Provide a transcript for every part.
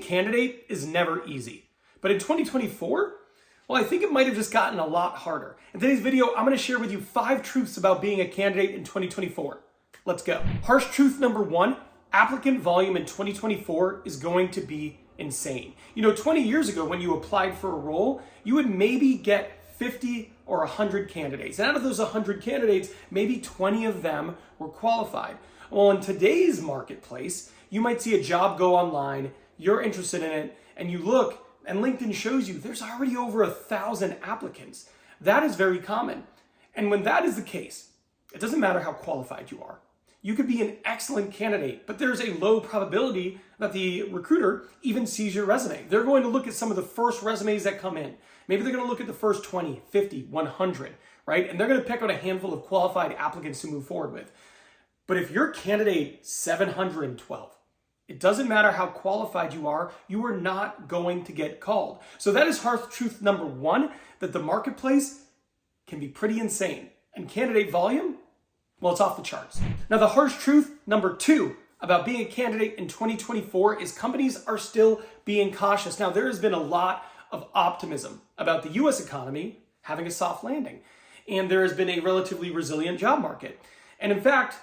candidate is never easy. But in 2024, well, I think it might have just gotten a lot harder. In today's video, I'm gonna share with you 5 truths about being a candidate in 2024. Let's go. Harsh truth number 1, applicant volume in 2024 is going to be insane. 20 years ago when you applied for a role, you would maybe get 50 or 100 candidates. And out of those 100 candidates, maybe 20 of them were qualified. Well, in today's marketplace, you might see a job go online, you're interested in it, and you look, and LinkedIn shows you there's already over 1,000 applicants. That is very common. And when that is the case, it doesn't matter how qualified you are. You could be an excellent candidate, but there's a low probability that the recruiter even sees your resume. They're going to look at some of the first resumes that come in. Maybe they're going to look at the first 20, 50, 100, right? And they're going to pick out a handful of qualified applicants to move forward with. But if you're candidate 712, it doesn't matter how qualified you are not going to get called. So that is harsh truth number 1, that the marketplace can be pretty insane. And candidate volume, well, it's off the charts. Now, the harsh truth number 2 about being a candidate in 2024 is companies are still being cautious. Now, there has been a lot of optimism about the US economy having a soft landing, and there has been a relatively resilient job market. And in fact,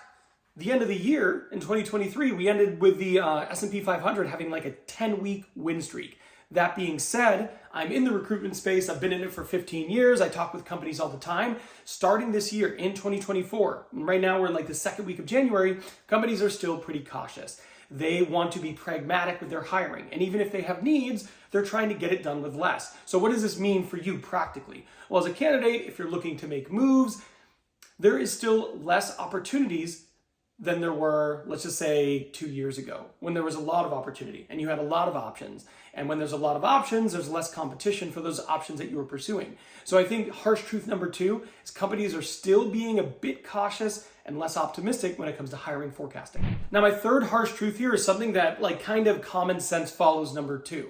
the end of the year in 2023, we ended with the S&P 500 having like a 10-week win streak. That being said, I'm in the recruitment space. I've been in it for 15 years. I talk with companies all the time. Starting this year in 2024, and right now we're in like the second week of January, companies are still pretty cautious. They want to be pragmatic with their hiring. And even if they have needs, they're trying to get it done with less. So what does this mean for you practically? Well, as a candidate, if you're looking to make moves, there is still less opportunities than there were, let's just say 2 years ago, when there was a lot of opportunity and you had a lot of options. And when there's a lot of options, there's less competition for those options that you were pursuing. So I think harsh truth number 2 is companies are still being a bit cautious and less optimistic when it comes to hiring forecasting. Now, my third harsh truth here is something that kind of common sense follows number 2.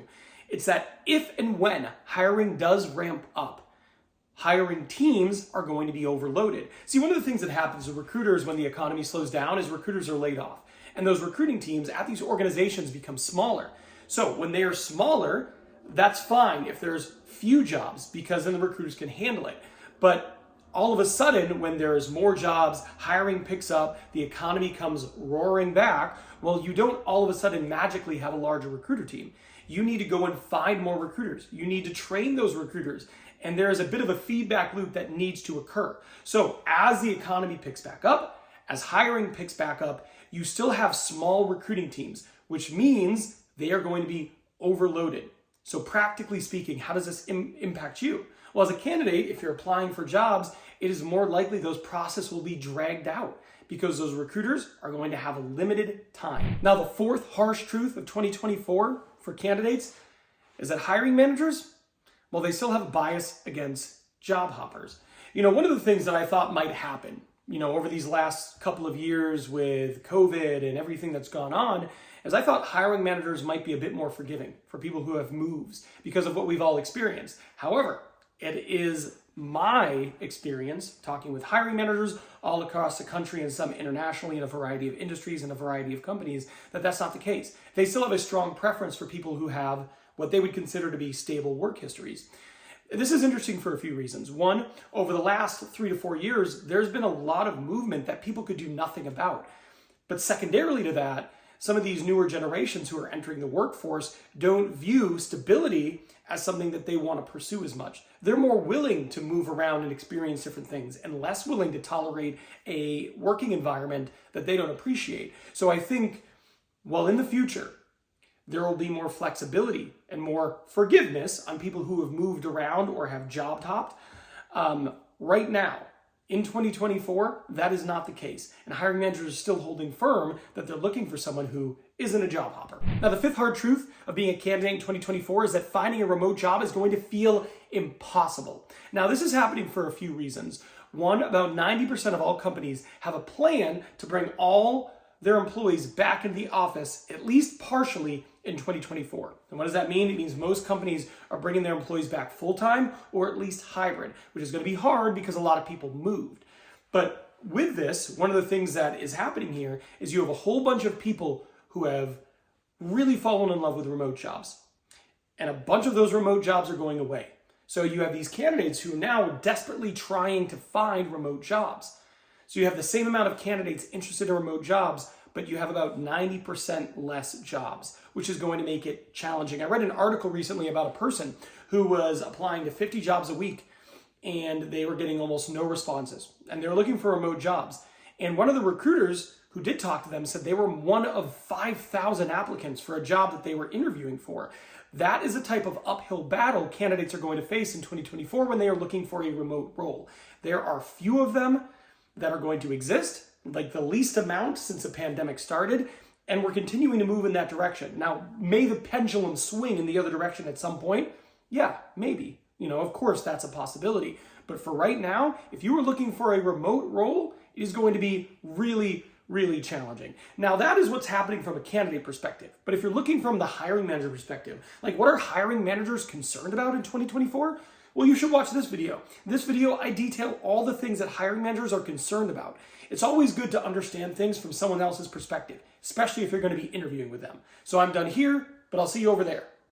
It's that if and when hiring does ramp up, hiring teams are going to be overloaded. See, one of the things that happens with recruiters when the economy slows down is recruiters are laid off. And those recruiting teams at these organizations become smaller. So when they are smaller, that's fine if there's few jobs, because then the recruiters can handle it. But all of a sudden, when there's more jobs, hiring picks up, the economy comes roaring back, well, you don't all of a sudden magically have a larger recruiter team. You need to go and find more recruiters. You need to train those recruiters. And there is a bit of a feedback loop that needs to occur. So as the economy picks back up, as hiring picks back up, you still have small recruiting teams, which means they are going to be overloaded. So practically speaking, how does this impact you? Well, as a candidate, if you're applying for jobs, it is more likely those processes will be dragged out because those recruiters are going to have a limited time. Now, the fourth harsh truth of 2024 for candidates is that hiring managers, well, they still have a bias against job hoppers. One of the things that I thought might happen, over these last couple of years with COVID and everything that's gone on, is I thought hiring managers might be a bit more forgiving for people who have moves because of what we've all experienced. However, it is my experience talking with hiring managers all across the country and some internationally in a variety of industries and a variety of companies that that's not the case. They still have a strong preference for people who have what they would consider to be stable work histories. This is interesting for a few reasons. One, over the last 3 to 4 years, there's been a lot of movement that people could do nothing about. But secondarily to that, some of these newer generations who are entering the workforce don't view stability as something that they want to pursue as much. They're more willing to move around and experience different things and less willing to tolerate a working environment that they don't appreciate. So I think, well, in the future, there will be more flexibility and more forgiveness on people who have moved around or have job hopped. Right now, in 2024, that is not the case. And hiring managers are still holding firm that they're looking for someone who isn't a job hopper. Now, the fifth hard truth of being a candidate in 2024 is that finding a remote job is going to feel impossible. Now, this is happening for a few reasons. One, about 90% of all companies have a plan to bring all their employees back into the office, at least partially, in 2024. And what does that mean? It means most companies are bringing their employees back full-time or at least hybrid, which is going to be hard because a lot of people moved. But with this, one of the things that is happening here is you have a whole bunch of people who have really fallen in love with remote jobs. And a bunch of those remote jobs are going away. So you have these candidates who are now desperately trying to find remote jobs. So you have the same amount of candidates interested in remote jobs, but you have about 90% less jobs, which is going to make it challenging. I read an article recently about a person who was applying to 50 jobs a week, and they were getting almost no responses. And they were looking for remote jobs. And one of the recruiters who did talk to them said they were one of 5,000 applicants for a job that they were interviewing for. That is a type of uphill battle candidates are going to face in 2024 when they are looking for a remote role. There are few of them that are going to exist, like the least amount since the pandemic started, and we're continuing to move in that direction. Now, may the pendulum swing in the other direction at some point? Yeah, maybe. Of course, that's a possibility. But for right now, if you were looking for a remote role, it is going to be really, really challenging. Now, that is what's happening from a candidate perspective. But if you're looking from the hiring manager perspective, like what are hiring managers concerned about in 2024? Well, you should watch this video. In this video, I detail all the things that hiring managers are concerned about. It's always good to understand things from someone else's perspective, especially if you're going to be interviewing with them. So I'm done here, but I'll see you over there.